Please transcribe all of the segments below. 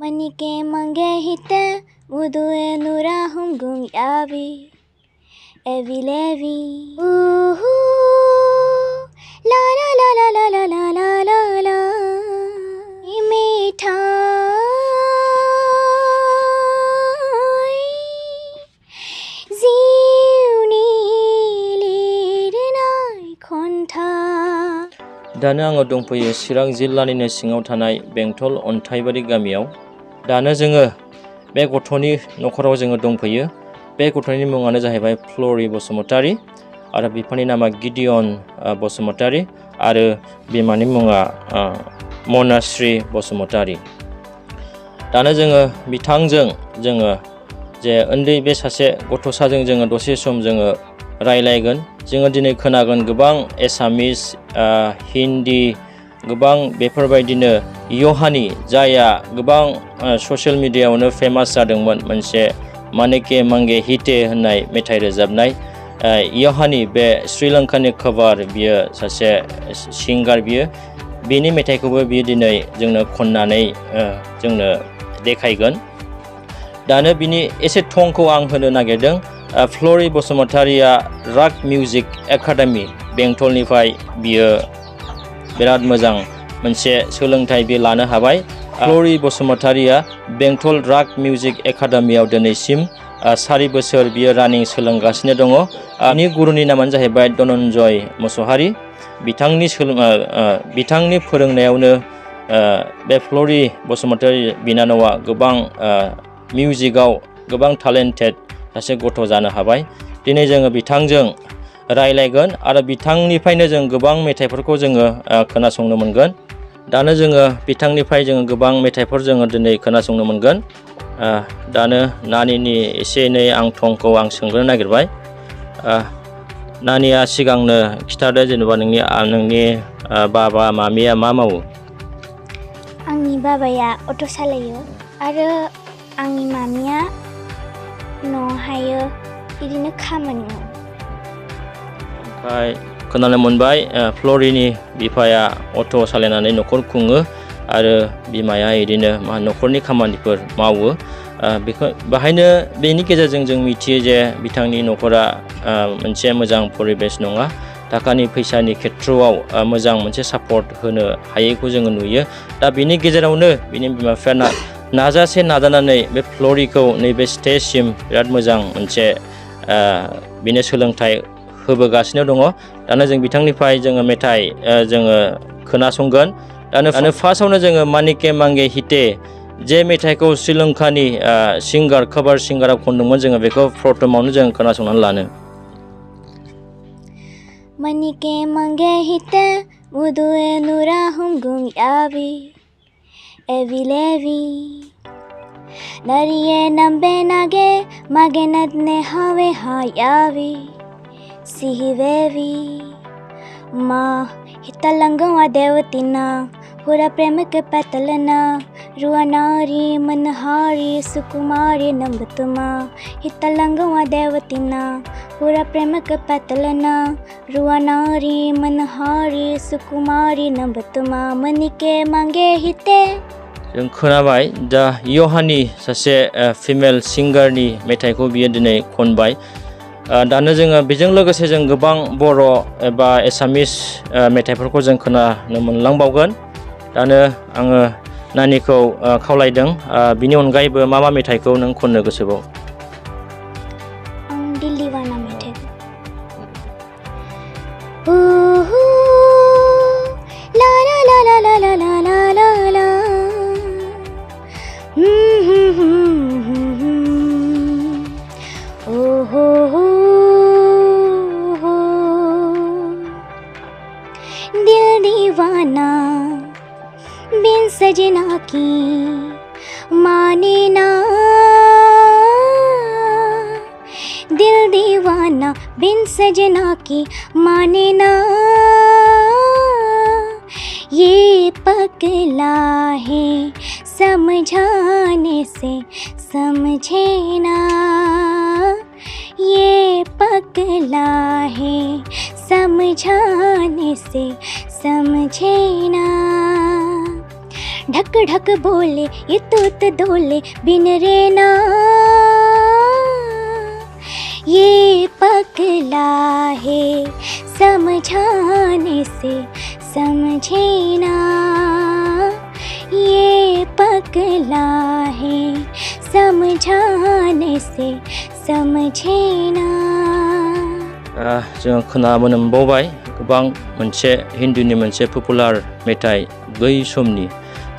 Manike mange hite Udue nurahum gung yavi Evi levi La la la la la la la la la la Imithai Ziuni lirinai konta दानो आङो दंफैयो चिरां जिल्लानिनो सिङाव थानाय बेंटल अन्थाइबारि गामियाव दानो जोङो बे गथ'नि न'खराव जोङो दंफैयो बे गथ'नि मुङानो जाहैबाय फ्ल'रि बसुमतारी आरो बिफानि नामा गिदियन बसुमतारी आरो बिमानि मुङा मनाश्री बसुमतारी दानो जोङो बिथांजों जोङो जे उन्दै बे सासे गथ'साजों जोङो दसे सम जोङो रायलायगोन जोङो दिनै खोनागोन गोबां एसामिस हिन्दी गोबां बेफोरबायदिनो यहानी जाया गोबां ससियेल मिडियायावनो फेमास जादोंमोन मोनसे मानेके मांगे हिते होननाय मेथाइ रोजाबनाय यहानी बे श्रीलंकानि कभार बियो सासे सिंगार बियो बेनि मेथाइखौबो बियो दिनै जोंनो खननानै जोंनो देखायगोन दानो बिनि एसे थंखौ आं होनो नागिरदों फ्ल'रि बसुमतारीया राग मिउजिक एकाडेमि बेंटलनिफ्राय बियो बिराद मोजां मोनसे सोलोंथाइ बे लानो हाबाय फ्ल'रि बसुमतारीया बेंटल राग मिउजिक एकाडेमियाव दिनैसिम 4 बोसोर बियो रानिं सोलोंगासिनो दङ बिनि गुरुनि नामानो जाहैबाय धनन्जय मुसाहारि बिथांनि फोरोंनायावनो बे फ्ल'रि बसुमतारी बिनानावा गोबां मिउजिकआव गोबां टेलेन्टेड सासे गथ' जानो हाबाय दिनै जोङो बिथांजों रायलायगोन आरो बिथांनिफ्रायनो जों गोबां मेथाइफोरखौ जोङो खोनासंनो मोनगोन दानो जोङो बिथांनिफ्राय जोङो गोबां मेथाइफोर जोङो दिनै खोनासंनो मोनगोन दानो नानिनि एसे एनै आं थंखौ आं सोंग्रोनो नागिरबाय नानिया सिगांनो खिथादो जेनेबा नोंनि बाबा मामिया मा मावो आंनि बाबाया अट' सालायो आरो आंनि मामिया न'आवहायो बिदिनो खामानि मावो ओमफ्राय खोनानो मोनबाय फ्ल'रिनि बिफाया अट' सालायनानै न'खर खुङो आरो बिमाया बिदिनो न'खरनि खामानिफोर मावो बेहायनो बेनि गेजेरजों जों मिथियो जे बिथांनि न'खरा मोनसे मोजां परिबेस नङा थाखानि फैसानि खेथ्रआव मोजां मोनसे सापर्ट होनो हायैखौ जोङो नुयो दा बिनि गेजेरावनो बिनि बिमा बिफाया नाजासे नाजानानै बे फ्ल'रिखौ नैबे स्टेजसिम बिराद मोजां मोनसे बिनो सोलोंथाइ होबोगासिनो दङ दानो जों बिथांनिफ्राय जोङो मेथाइ जोङो खोनासंगोन दानो फार्स्टआवनो जोङो मानिके मांगे हिते जे मेथाइखौ श्रीलंकानि सिंगार कभार सिंगारा खनदोंमोन जोङो बेखौ प्रथमावनो जों खोनासंनानै लानो Manike mange hite Udue nurahum gung yavi Evi levi Nariye nambe nage Magenadne have hayavi Sihivevi Ma hitalangwa devatina Pura prema ke patalana Ruanari manhari sukumari nambatuma Hitalangwa devatina Pura prema ke patalana Ruanari manhari sukumari nambatuma Manike mange hite जों खोनाबाय दा यहानी सासे female सिंगारनि मेथाइखौ बियो दिनै खनबाय दानो जोङो बेजों लोगोसे जों गोबां बर' एबा एसामिस मेथाइफोरखौ जों खोनानो मोनलांबावगोन दानो आङो नानिखौ खावलायदों बिनि अनगायैबो मा मेथाइखौ नों खननो गोसोबाव आं दिल्लीवाना मेथाइ ला ला ला ला ला ला ला ला ला ला दिल दीवाना बिन सजना की माने ना दिल दीवाना बिन सजना की माने ना ये पगला है समझाने से समझे ना ये पगला है समझाने से समझे ना ढक ढक बोले ये तूत डोले बिन रे ना ये पगला है समझाने से समझे ना ये पगला है समझाने से समझे ना जों खोनाबोनो मोनबावबाय गोबां मोनसे हिन्दीनि मोनसे पपुलार मेथाइ बै समनि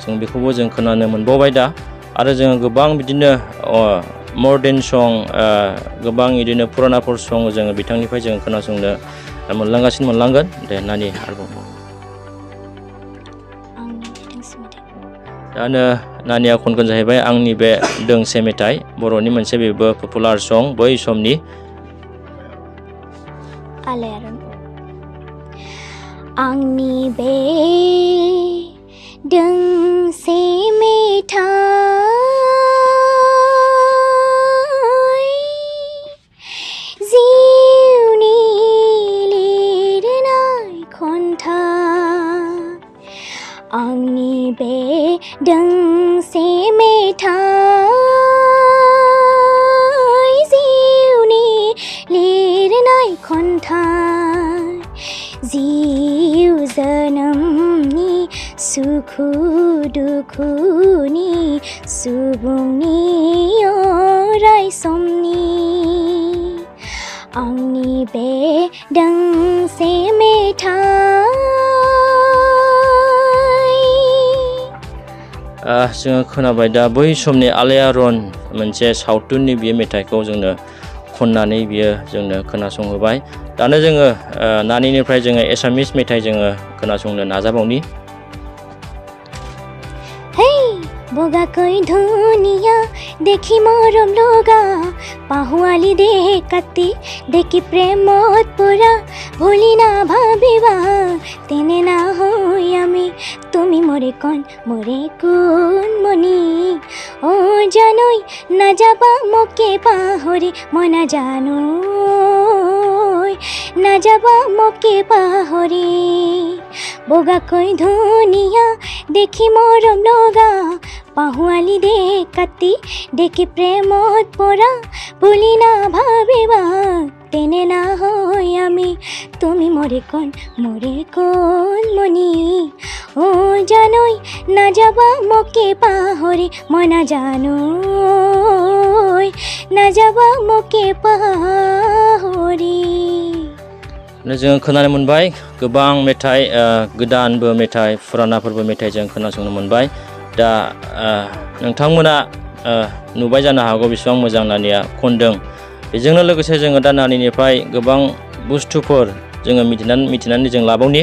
जों बेखौबो जों खोनानो मोनबावबाय दा आरो जों गोबां बिदिनो मर्दान सं गोबां बिदिनो पुरानाफोर सं जों बिथांनिफ्राय जों खोनासंनो मोनलांगोन दे नानि आरोबाव दानो नानिया खनगोन जाहैबाय आंनि बे दोंसे मेथाइ बर'नि मोनसे बेबो पपुलार सं बै समनि आलायारन आंनि बे दोंसे मेथाइ जिउनि लिरनाय खन्थाइ आंनि बे दोंसे मेथाइ जिउनि लिरनाय खन्थाइ जिउ जोनोमनि सुखु दुखुनि सुबुंनि अराय समनि आंनि बे दोंसे मेथाइ जोङो खोनाबाय दा बै समनि आलायारन मोनसे सावथुननि बे मेथाइखौ जोंनो खननानै बियो जोंनो खोनासंहोबाय दानो जोङो नानिनिफ्राय जोङो एसामिस मेथाइ जोङो खोनासंनो नाजाबावनि बोगाकै धुनिया देखि मरम लोगा पाहुआली देखाती देखि प्रेमत पुरा भूली ना भाबिबा तेने ना हई आमी तुमी मोरे कोन मनी ओ जानई ना जाबा मोके पाहरी मना जानई ना जाबा मोके पाहरी बोगाकै धुनिया देखि मरम लोगा पाहुआली देखाती देखि प्रेमत परा भूली ना भाबिबा तेने ना हई आमी तुमी मोरे कोन मनी ओ जानई ना जाबा मोके पाहरी मना जानई ना जाबा मोके पाहरी जों खोनानो मोनबाय गोबां मेथाइ गोदानबो मेथाइ फुरानाफोरबो मेथाइ जों खोनासंनो मोनबाय दा नोंथांमोना नुबाय जानो हागौ बेसेबां मोजां नानिया खनदों बेजोंनो लोगोसे जोङो दा नानिनिफ्राय गोबां बुस्थुफोर जोङो मिथिनानै जों लाबावनि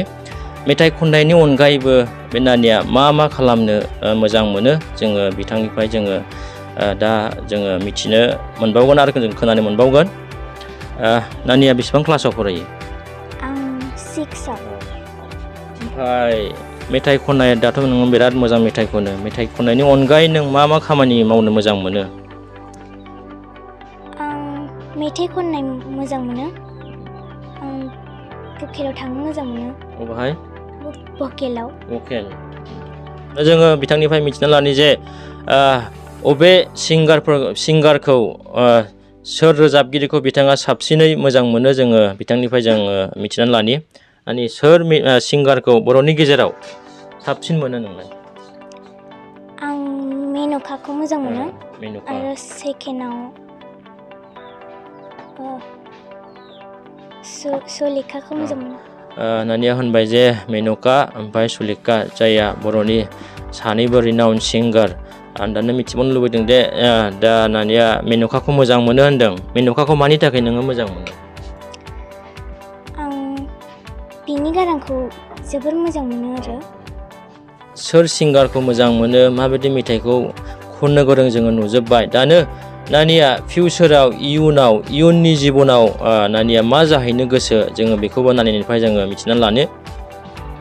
मेथाइ खननायनि अनगायैबो बे नानिया मा खालामनो मोजां मोनो जोङो बिथांनिफ्राय जोङो दा जोङो मिथिनो मोनबावगोन आरो जों खोनानो मोनबावगोन नानिया बेसेबां क्लासाव फरायो आं 6आव ओमफ्राय मेथाइ खननाय दाथ' नोङो बिराद मोजां मेथाइ खनो मेथाइ खननायनि अनगायै नों मा खामानि मावनो मोजां मोनो आं मेथाइ खननाय मोजां मोनो आं भकेलाव थांनो मोजां मोनो अबहाय भकेल जोङो बिथांनिफ्राय मिथिना लानि जे अबे सिंगारखौ सोर रोजाबगिरिखौ बिथाङा साबसिनै मोजां मोनो जोङो बिथांनिफ्राय जोङो मिथिनानै लानि माने सोर सिंगारखौ बर'नि गेजेराव साबसिन मोनो नोंलाय आं मेनकाखौ मोजां मोनो आरो सेकेन्डआव सुलेखाखौ मोजां मोनो नानिया होनबाय जे मेनका ओमफ्राय सुलेखा जायआ बर'नि सानैबो रिनाउन सिंगार आं दानो मिथिबावनो लुबैदों दे दा नानिया मेनकाखौ मोजां मोनो होनदों मेनकाखौ मानि थाखाय नोङो मोजां मोनो आं बिनि गारांखौ जोबोर मोजां मोनो आरो सोर सिंगारखौ मोजां मोनो माबायदि मेथाइखौ खननो गोरों जोङो नुजोब्बाय दानो नानिया फिउचाराव इयुननि जिबनाव नानिया मा जाहैनो गोसो जोङो बेखौबो नानिनिफ्राय जोङो मिथिनानै लानो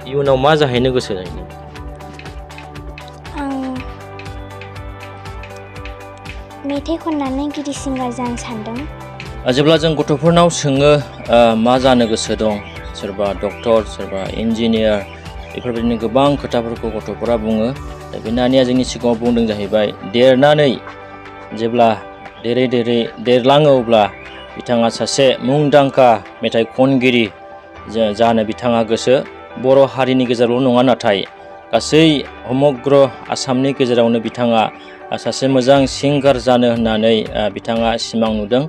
इयुनाव मा जाहैनो गोसो जायो आं मेथाइ खननानै गिदिर सिंगार जानो सानदों जेब्ला जों गथ'फोरनाव सोङो मा जानो गोसो दं सोरबा डक्टर सोरबा इन्जिनियार बेफोरबायदिनो गोबां खोथाफोरखौ गथ'फोरा बुङो दा बे नानिया जोंनि सिगाङाव बुंदों जाहैबाय देरनानै जेब्ला देरै देरै देरलाङो अब्ला बिथाङा सासे मुंदांखा मेथाइ खनगिरि जानो बिथाङा गोसो। बर' हारिनि गेजेरावल' नङा, नाथाय गासै समग्र आसामनि गेजेरावनो बिथाङा सासे मोजां सिंगार जानो होननानै बिथाङा सिमां नुदों।